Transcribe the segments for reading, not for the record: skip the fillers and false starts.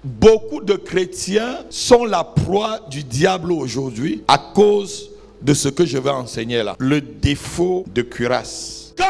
Beaucoup de chrétiens sont la proie du diable aujourd'hui à cause de ce que je vais enseigner là. Le défaut de cuirasse. Quand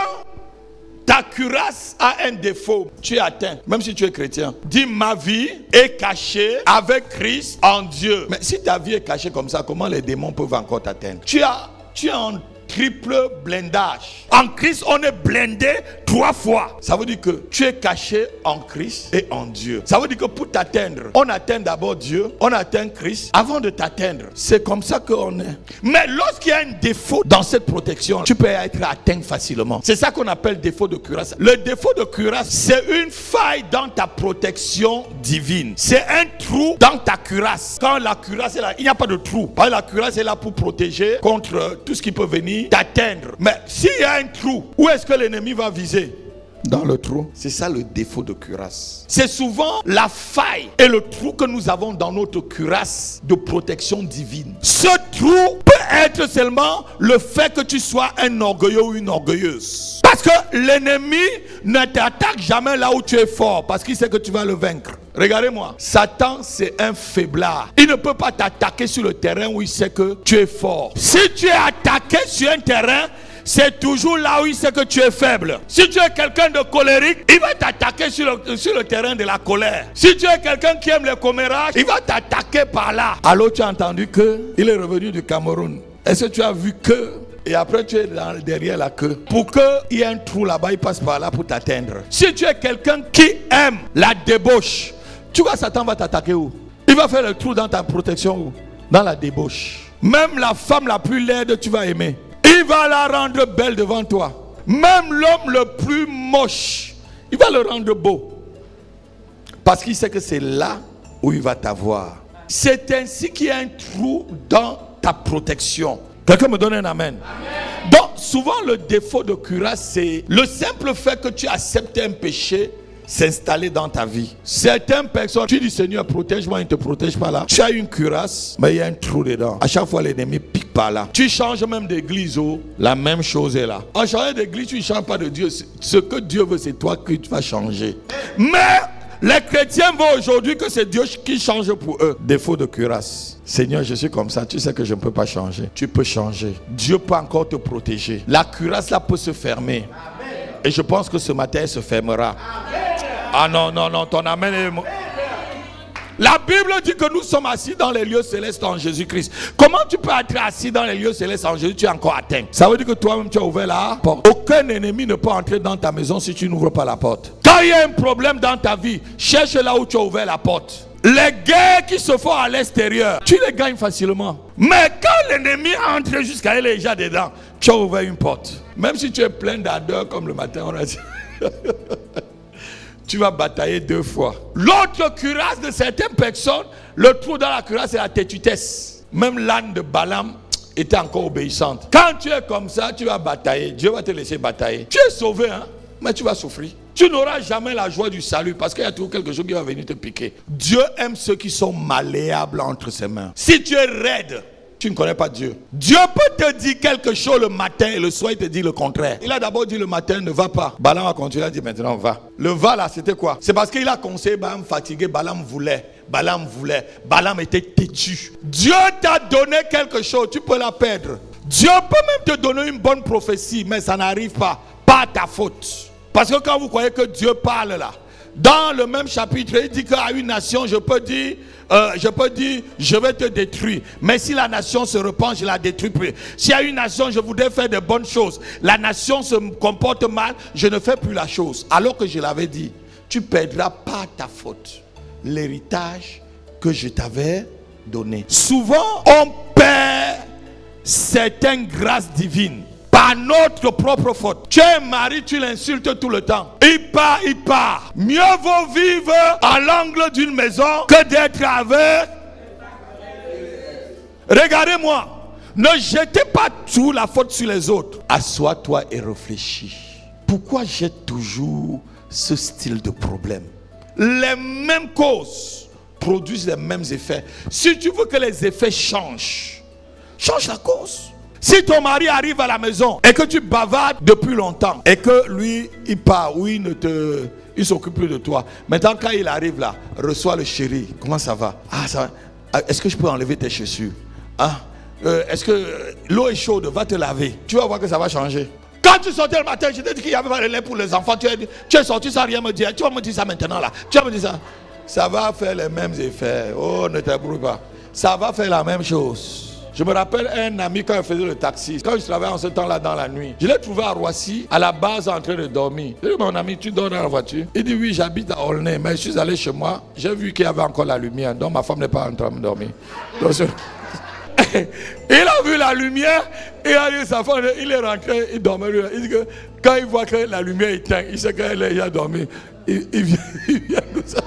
ta cuirasse a un défaut, tu es atteint, même si tu es chrétien. Dis, ma vie est cachée avec Christ en Dieu. Mais si ta vie est cachée comme ça, comment les démons peuvent encore t'atteindre? Tu es en triple blindage. En Christ, on est blindé 3 fois. Ça veut dire que tu es caché en Christ et en Dieu. Ça veut dire que pour t'atteindre, on atteint d'abord Dieu, on atteint Christ avant de t'atteindre. C'est comme ça qu'on est. Mais lorsqu'il y a un défaut dans cette protection, tu peux être atteint facilement. C'est ça qu'on appelle défaut de cuirasse. Le défaut de cuirasse, c'est une faille dans ta protection divine. C'est un trou dans ta cuirasse. Quand la cuirasse est là, il n'y a pas de trou. Parce que la cuirasse est là pour protéger contre tout ce qui peut venir t'atteindre. Mais s'il y a un trou, où est-ce que l'ennemi va viser? Dans le trou. C'est ça le défaut de cuirasse. C'est souvent la faille et le trou que nous avons dans notre cuirasse de protection divine. Ce trou peut être seulement le fait que tu sois un orgueilleux ou une orgueilleuse. Parce que l'ennemi ne t'attaque jamais là où tu es fort, parce qu'il sait que tu vas le vaincre. Regardez-moi, Satan c'est un faiblard. Il ne peut pas t'attaquer sur le terrain où il sait que tu es fort. Si tu es attaqué sur un terrain, c'est toujours là où il sait que tu es faible. Si tu es quelqu'un de colérique, il va t'attaquer sur le terrain de la colère. Si tu es quelqu'un qui aime les commérages, il va t'attaquer par là. Alors tu as entendu qu'il est revenu du Cameroun. Est-ce que tu as vu que? Et après tu es derrière la queue. Pour qu'il y ait un trou là-bas, il passe par là pour t'atteindre. Si tu es quelqu'un qui aime la débauche, tu vois, Satan va t'attaquer où? Il va faire le trou dans ta protection où? Dans la débauche. Même la femme la plus laide, tu vas aimer. Il va la rendre belle devant toi. Même l'homme le plus moche, il va le rendre beau. Parce qu'il sait que c'est là où il va t'avoir. C'est ainsi qu'il y a un trou dans ta protection. Quelqu'un me donne un amen. Amen. Donc souvent le défaut de cuirasse, c'est le simple fait que tu acceptes un péché s'installer dans ta vie. Certaines personnes, tu dis Seigneur protège-moi, il ne te protège pas là. Tu as une cuirasse, mais il y a un trou dedans. À chaque fois l'ennemi pique par là. Tu changes même d'église, la même chose est là. En changeant d'église, tu ne changes pas de Dieu. Ce que Dieu veut, c'est toi que tu vas changer. Mais les chrétiens voient aujourd'hui que c'est Dieu qui change pour eux. Défaut de cuirasse. Seigneur, je suis comme ça, tu sais que je ne peux pas changer. Tu peux changer. Dieu peut encore te protéger. La cuirasse là peut se fermer. Amen. Et je pense que ce matin elle se fermera. Amen. Ah non, ton amen est... La Bible dit que nous sommes assis dans les lieux célestes en Jésus-Christ. Comment tu peux être assis dans les lieux célestes en Jésus? Tu es encore atteint. Ça veut dire que toi-même tu as ouvert la porte. Aucun ennemi ne peut entrer dans ta maison si tu n'ouvres pas la porte. Quand il y a un problème dans ta vie, cherche là où tu as ouvert la porte. Les guerres qui se font à l'extérieur, tu les gagnes facilement. Mais quand l'ennemi entre jusqu'à elle est déjà dedans, tu as ouvert une porte. Même si tu es plein d'ardeur comme le matin on a dit. Tu vas batailler 2 fois. L'autre cuirasse de certaines personnes, le trou dans la cuirasse, c'est la têtutesse. Même l'âne de Balaam était encore obéissante. Quand tu es comme ça, tu vas batailler. Dieu va te laisser batailler. Tu es sauvé, hein, mais tu vas souffrir. Tu n'auras jamais la joie du salut parce qu'il y a toujours quelque chose qui va venir te piquer. Dieu aime ceux qui sont malléables entre ses mains. Si tu es raide, tu ne connais pas Dieu. Dieu peut te dire quelque chose le matin et le soir il te dit le contraire. Il a d'abord dit le matin ne va pas. Balaam a continué à dire maintenant va. Le va là c'était quoi? C'est parce qu'il a conseillé Balaam fatigué. Balaam voulait. Balaam était têtu. Dieu t'a donné quelque chose, tu peux la perdre. Dieu peut même te donner une bonne prophétie, mais ça n'arrive pas. Pas ta faute. Parce que quand vous croyez que Dieu parle là, dans le même chapitre, il dit qu'à une nation, je peux dire, je vais te détruire. Mais si la nation se repent, je la détruis plus. Si à une nation, je voudrais faire de bonnes choses, la nation se comporte mal, je ne fais plus la chose. Alors que je l'avais dit, tu perdras pas ta faute l'héritage que je t'avais donné. Souvent, on perd certaines grâces divines par notre propre faute. Tu es un mari, tu l'insultes tout le temps. Il part. Mieux vaut vivre à l'angle d'une maison que d'être avec. Regardez-moi. Ne jetez pas tout la faute sur les autres. Assois-toi et réfléchis. Pourquoi j'ai toujours ce style de problème? Les mêmes causes produisent les mêmes effets. Si tu veux que les effets changent, change la cause. Si ton mari arrive à la maison et que tu bavardes depuis longtemps et que lui, il part ou il ne te il s'occupe plus de toi. Maintenant, quand il arrive là, reçois le chéri. Comment ça va? Ah, ça va. Est-ce que je peux enlever tes chaussures? Est-ce que l'eau est chaude? Va te laver. Tu vas voir que ça va changer. Quand tu sortais le matin, je t'ai dit qu'il n'y avait pas de lait pour les enfants. Tu es sorti sans rien me dire. Tu vas me dire ça maintenant là. Tu vas me dire ça. Ça va faire les mêmes effets. Oh, ne t'ébrouille pas. Ça va faire la même chose. Je me rappelle un ami quand il faisait le taxi. Quand je travaillais en ce temps-là dans la nuit, je l'ai trouvé à Roissy, à la base en train de dormir. Je lui ai dit, mon ami, tu dors dans la voiture? Il dit, oui, j'habite à Aulnay, mais je suis allé chez moi. J'ai vu qu'il y avait encore la lumière. Donc ma femme n'est pas en train de dormir. Donc, il a vu la lumière et a dit sa femme, il est rentré, il dormait. Il dit que quand il voit que la lumière est éteinte, il sait qu'elle est déjà dormi. Il vient nous ça.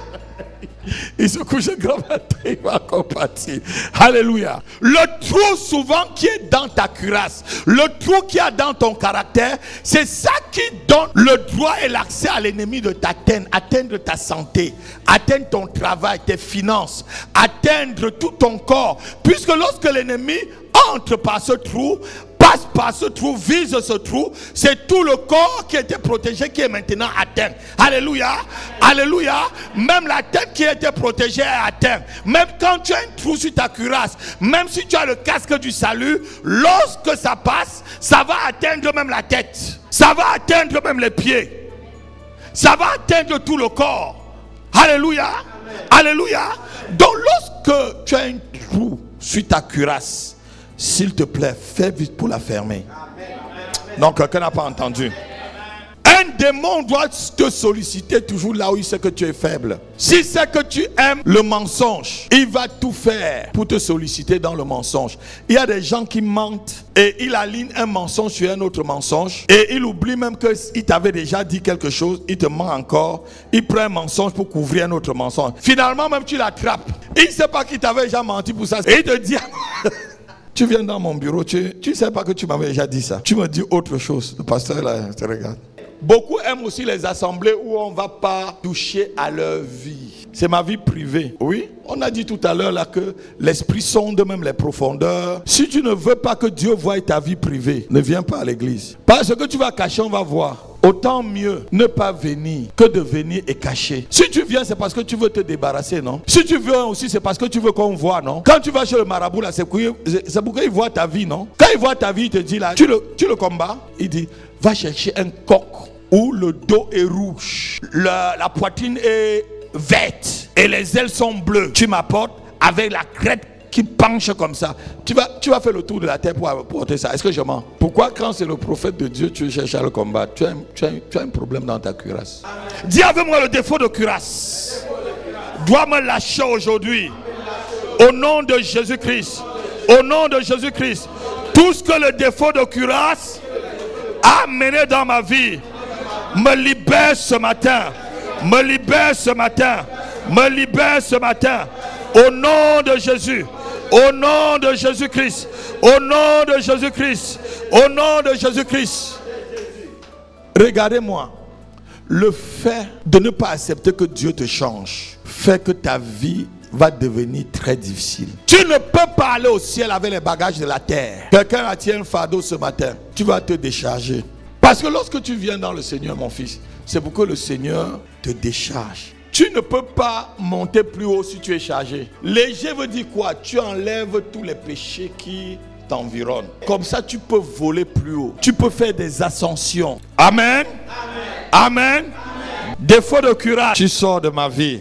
Il se couche grand matin, il va encore partir. Alléluia. Le trou souvent qui est dans ta cuirasse, le trou qui est dans ton caractère, c'est ça qui donne le droit et l'accès à l'ennemi de t'atteindre, atteindre ta santé, atteindre ton travail, tes finances, atteindre tout ton corps. Puisque lorsque l'ennemi entre par ce trou, passe par ce trou, vise ce trou, c'est tout le corps qui était protégé qui est maintenant atteint. Alléluia. Alléluia. Même la tête qui était protégée est atteinte. Même quand tu as un trou sur ta cuirasse, même si tu as le casque du salut, lorsque ça passe, ça va atteindre même la tête. Ça va atteindre même les pieds. Ça va atteindre tout le corps. Alléluia. Alléluia. Donc lorsque tu as un trou sur ta cuirasse, s'il te plaît, fais vite pour la fermer. Donc, quelqu'un n'a pas entendu. Un démon doit te solliciter toujours là où il sait que tu es faible. S'il sait que tu aimes le mensonge, il va tout faire pour te solliciter dans le mensonge. Il y a des gens qui mentent et il aligne un mensonge sur un autre mensonge et il oublie même qu'il t'avait déjà dit quelque chose, il te ment encore, il prend un mensonge pour couvrir un autre mensonge. Finalement, même tu l'attrapes. Il ne sait pas qu'il t'avait déjà menti pour ça. Et il te dit... Tu viens dans mon bureau, tu ne sais pas que tu m'avais déjà dit ça. Tu me dis autre chose. Le pasteur là, te regarde. Beaucoup aiment aussi les assemblées où on ne va pas toucher à leur vie. C'est ma vie privée. Oui, on a dit tout à l'heure là que l'esprit sonde même les profondeurs. Si tu ne veux pas que Dieu voie ta vie privée, ne viens pas à l'église. Parce que tu vas cacher, on va voir. Autant mieux ne pas venir que de venir et cacher. Si tu viens, c'est parce que tu veux te débarrasser, non? Si tu viens aussi, c'est parce que tu veux qu'on voit, non? Quand tu vas chez le marabout, là, c'est pour qu'il voit ta vie, non? Quand il voit ta vie, il te dit, là, tu le combats. Il dit, va chercher un coq où le dos est rouge, la poitrine est verte et les ailes sont bleues. Tu m'apportes avec la crête qui penche comme ça. Tu vas faire le tour de la terre pour apporter ça. Est-ce que je mens? Pourquoi quand c'est le prophète de Dieu, tu cherches à le combattre? Tu as un problème dans ta cuirasse. Dis avec moi le défaut de cuirasse. Dois me lâcher aujourd'hui. Au nom de Jésus-Christ. Au nom de Jésus-Christ. Tout ce que le défaut de cuirasse a mené dans ma vie, me libère ce matin. Me libère ce matin. Me libère ce matin. Au nom de Jésus. Au nom de Jésus-Christ. Au nom de Jésus-Christ. Au nom de Jésus-Christ. Regardez-moi. Le fait de ne pas accepter que Dieu te change fait que ta vie va devenir très difficile. Tu ne peux pas aller au ciel avec les bagages de la terre. Quelqu'un a tiré un fardeau ce matin. Tu vas te décharger. Parce que lorsque tu viens dans le Seigneur, mon fils, c'est pour que le Seigneur te décharge. Tu ne peux pas monter plus haut si tu es chargé. Léger veut dire quoi? Tu enlèves tous les péchés qui t'environnent. Comme ça, tu peux voler plus haut. Tu peux faire des ascensions. Amen. Amen. Amen. Défaut de courage. Tu sors de ma vie.